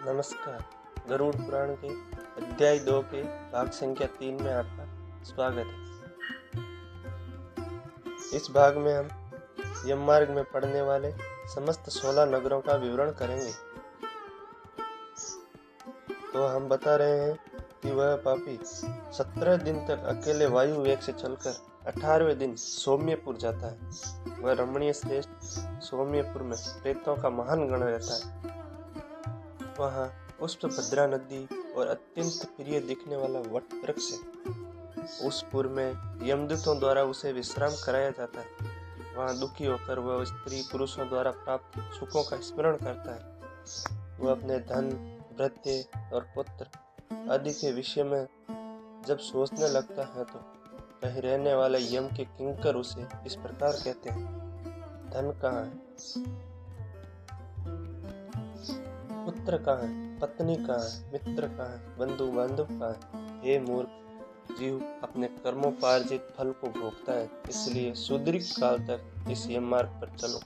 नमस्कार। गरुड़ पुराण के अध्याय 2 के भाग संख्या 3 में आपका स्वागत है। इस भाग में हम यम मार्ग में पड़ने वाले समस्त 16 नगरों का विवरण करेंगे। तो हम बता रहे हैं कि वह पापी 17 दिन तक अकेले वायु वेग से चलकर 18वें दिन सौम्यपुर जाता है। वह रमणीय श्रेष्ठ सौम्यपुर में प्रेतों का महान गण रहता है। वहाँ पुष्पभद्रा नदी और अत्यंत प्रिय दिखने वाला वट वृक्ष है। उस पुर में यमदूतों द्वारा उसे विश्राम कराया जाता है। वहाँ दुखी होकर वह स्त्री पुरुषों द्वारा प्राप्त सुखों का स्मरण करता है। वह अपने धन, भृत्य और पुत्र आदि के विषय में जब सोचने लगता है तो कहीं रहने वाले यम के किंकर उसे इस प्रकार कहते हैं, धन कहाँ है, पुत्र कहाँ है, पत्नी कहाँ है, मित्र कहाँ है, बंधु बांधव कहाँ है। हे मूर्ख, जीव अपने कर्मोपार्जित फल को भोगता है, इसलिए सुदीर्घ काल तक इस यम मार्ग पर चलो।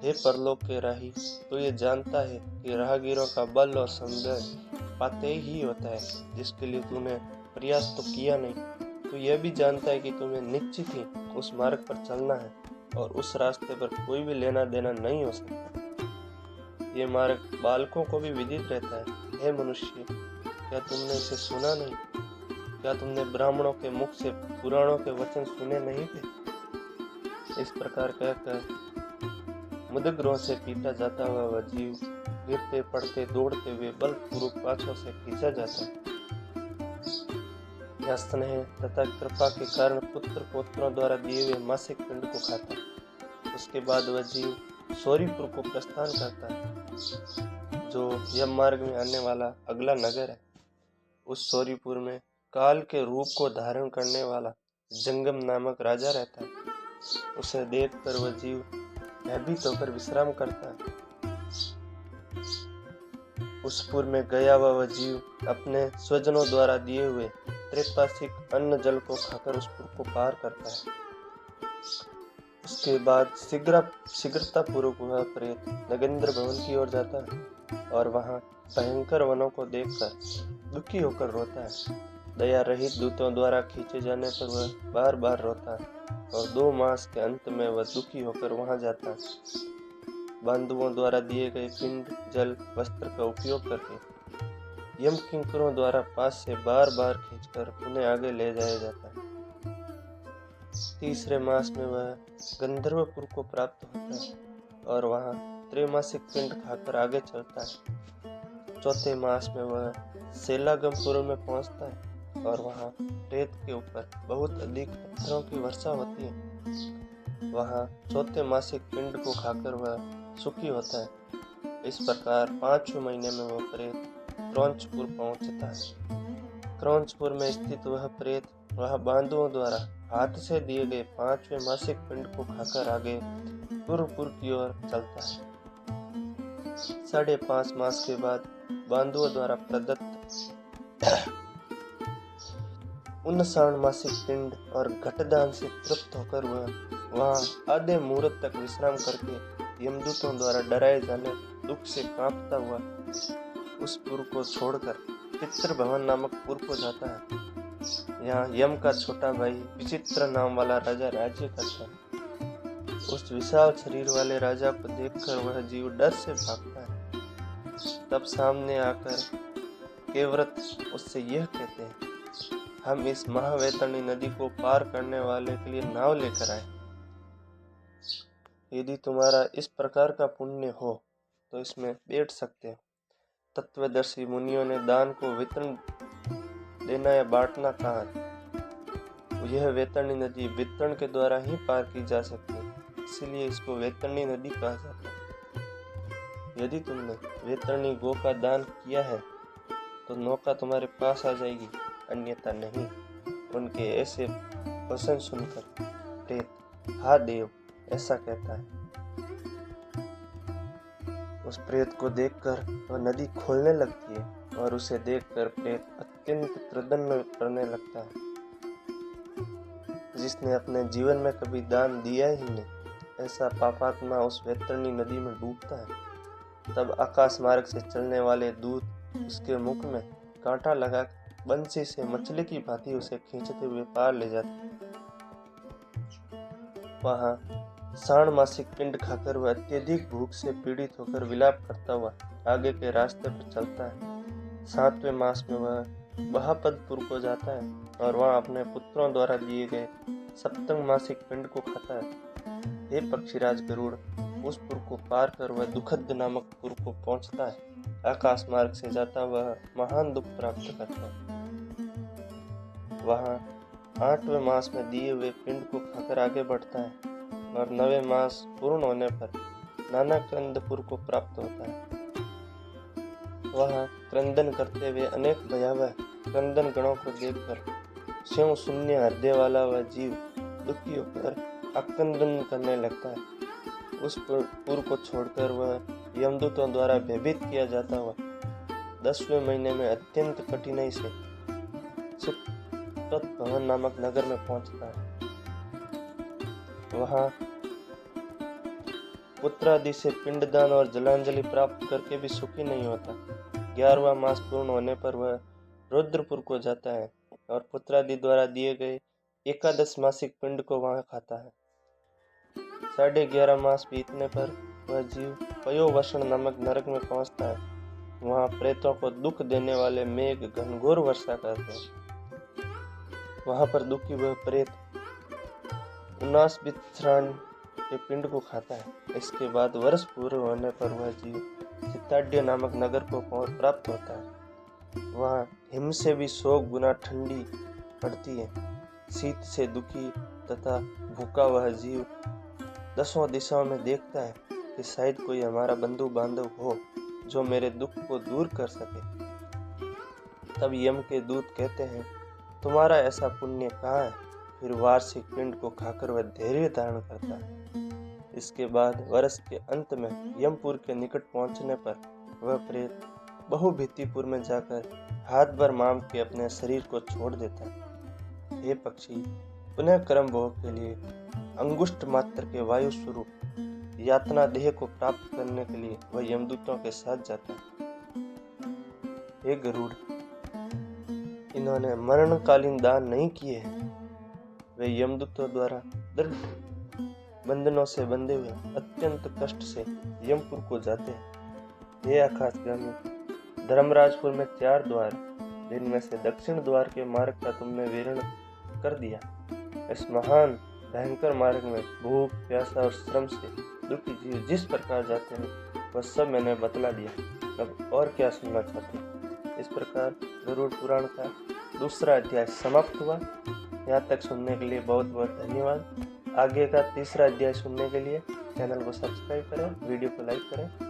हे परलोक के राही, तो ये जानता है कि राहगीरों का बल और सौंदर्य पाते ही होता है, जिसके लिए तूने प्रयास तो किया नहीं। तू यह भी जानता है कि तुम्हें निश्चित ही उस मार्ग पर चलना है और उस रास्ते पर कोई भी लेना देना नहीं हो सकता। ये मार्ग बालकों को भी विदित रहता है। हे मनुष्य, क्या तुमने इसे सुना नहीं? क्या तुमने ब्राह्मणों के मुख से पुराणों के वचन सुने नहीं थे? इस प्रकार कहकर मुदग्रों से पीटा जाता हुआ वह जीव गिरते पड़ते दौड़ते हुए बलपूर्वक पाछों से खींचा जाता है। यह स्नेह तथा कृपा के कारण पुत्र पौत्रों द्वारा दिए हुए मासिक पिंड को खाता है। उसके बाद वह जीव सौरीपुर को प्रस्थान करता है, जो यम मार्ग में आने वाला अगला नगर है। उस सौरीपुर में काल के रूप को धारण करने वाला जंगम नामक राजा रहता है। उसे देखकर वह जीव भयभीत होकर विश्राम करता है। उस पुर में गया वह जीव अपने स्वजनों द्वारा दिए हुए त्रैपासिक अन्न जल को खाकर उस पुर को पार करता है। उसके बाद शीघ्रता पूर्वक वह प्रेत नगेंद्र भवन की ओर जाता है और वहां भयंकर वनों को देखकर दुखी होकर रोता है। दया रहित दूतों द्वारा खींचे जाने पर वह बार बार रोता है और 2 मास के अंत में वह दुखी होकर वहां जाता है। बंधुओं द्वारा दिए गए पिंड, जल, वस्त्र का उपयोग करके यम किंकरों द्वारा पास से बार बार खींचकर उन्हें आगे ले जाया जाता है। तीसरे मास में वह गंधर्वपुर को प्राप्त होता है और वहां त्रैमासिक पिंड खाकर आगे चलता है। चौथे मास में वह सेलागमपुर में पहुंचता है और वहां रेत के ऊपर बहुत अधिक पत्थरों की वर्षा होती है। वहां चौथे मासिक पिंड को खाकर वह सुखी होता है। इस प्रकार 5वें महीने में वह प्रेत क्रौंचपुर पहुंचता है। क्रौंचपुर में स्थित वह प्रेत वह बांधुओं द्वारा हाथ से दिए गए 5वें मासिक पिंड को खाकर आगे पूर्वपुर की ओर चलता है। 5.5 मास के बाद बांधुओं द्वारा प्रदत्त 59 मासिक पिंड और घटदान से तृप्त होकर वह वहां आधे मुहूर्त तक विश्राम करके यमदूतों द्वारा डराए जाने दुख से कांपता हुआ उस पुर को छोड़कर पितृ भवन नामक पुर को जाता है। यहाँ यम का छोटा भाई विचित्र नाम वाला राजा राज्य करता है। उस विशाल शरीर वाले राजा को देखकर वह जीव डर से भागता है। तब सामने आकर केवृत उससे यह कहते हैं, हम इस महावैतरणी नदी को पार करने वाले के लिए नाव लेकर आए। यदि तुम्हारा इस प्रकार का पुण्य हो तो इसमें बैठ सकते हो। तत्वदर्शी मुनियों ने दान को वितरण देना या बांटना कहा है। यह वैतरणी नदी वितरण के द्वारा ही पार की जा सकती है, इसीलिए इसको वैतरणी नदी कहा जाता है। यदि तुमने वैतरणी गो का दान किया है तो नौका तुम्हारे पास आ जाएगी, अन्यथा नहीं। उनके ऐसे वचन सुनकर प्रेत हा देव ऐसा कहता है। उस प्रेत को देखकर वह नदी खोलने लगती है और उसे देखकर प्रेत अत्यंत प्रसन्न करने लगता है। जिसने अपने जीवन में कभी दान दिया ही नहीं, ऐसा पापात्मा उस वैतरणी नदी में डूबता है। तब आकाश मार्ग से चलने वाले दूत उसके मुख में कांटा लगा बंसी से मछली की भांति उसे खींचते हुए पार ले जाते। वहां साण मासिक पिंड खाकर वह अत्यधिक भूख से पीड़ित होकर विलाप करता हुआ आगे के रास्ते पर चलता है। 7वें मास में वह बहापदपुर को जाता है और वहां अपने पुत्रों द्वारा दिए गए सप्तम मासिक पिंड को खाता है। हे पक्षीराज गरुड़, उस पुर को पार कर वह दुखद नामक पुर को पहुंचता है। आकाश मार्ग से जाता वह महान दुख प्राप्त करता है। वहां 8वें मास में दिए हुए पिंड को खाकर आगे बढ़ता है और 9वें मास पूर्ण होने पर नाना क्रंदपुर को प्राप्त होता है। वहां क्रंदन करते हुए अनेक भयावह क्रंदन गणों को देखकर स्यों शून्य हृदय वाला वह जीव दुखी होकर आक्रंदन करने लगता है। उस पुर को छोड़कर वह यमदूतों द्वारा भयभीत किया जाता हुआ 10वें महीने में अत्यंत कठिनाई से सुकृत भवन नामक नगर में पहुंचता है। वहां पुत्रादि से पिंडदान और जलांजलि प्राप्त करके भी सुखी नहीं होता। 11वां मास पूर्ण होने पर वह रुद्रपुर को जाता है और पुत्रादि द्वारा दिए गए 11 मासिक पिंड को वहां खाता है। 11.5 मास बीतने पर वह जीव पयोवसन नामक नरक में पहुंचता है। वहां प्रेतों को दुख देने वाले मेघ घनघोर वर्षा करते हैं। वहां पर दुखी वह प्रेत उनास बिथ्रान के पिंड को खाता है। इसके बाद वर्ष पूरे होने पर वह जीव चित्ताड्य नामक नगर को प्राप्त होता है। वहां हिम से भी 100 गुना ठंडी पड़ती है। शीत से दुखी तथा भूखा वह जीव 10 दिशाओं में देखता है कि शायद कोई हमारा बंधु बांधव हो जो मेरे दुख को दूर कर सके। तब यम के दूत कहते हैं, तुम्हारा ऐसा पुण्य कहाँ है? फिर वार्षिक पिंड को खाकर वह धैर्य धारण करता है। इसके बाद वर्ष के अंत में यमपुर के निकट पहुंचने पर वह प्रेत बहुभीतिपुर में जाकर हाथ भर माम के अपने शरीर को छोड़ देता है। हे पक्षी, पुनः कर्म भोग के लिए अंगुष्ठ मात्र के वायु स्वरूप यातना देह को प्राप्त करने के लिए वह यमदूतों के साथ जाता है। हे गरुड़, इन्होंने मरणकालीन दान नहीं किए हैं। वे यमदूतों द्वारा दृढ़ बंधनों से बंधे हुए अत्यंत कष्ट से यमपुर को जाते हैं। हे आकाशगामी, धर्मराजपुर में 4 द्वार, जिनमें से दक्षिण द्वार के मार्ग का तुमने विवरण कर दिया। इस महान भयंकर मार्ग में भूख, प्यासा और श्रम से दुखी जीव जिस प्रकार जाते हैं वह सब मैंने बतला दिया। अब और क्या सुनना चाहते हैं? इस प्रकार गरुड़ पुराण का 2रा अध्याय समाप्त हुआ। यहाँ तक सुनने के लिए बहुत बहुत धन्यवाद। आगे का 3रा अध्याय सुनने के लिए चैनल को सब्सक्राइब करें, वीडियो को लाइक करें।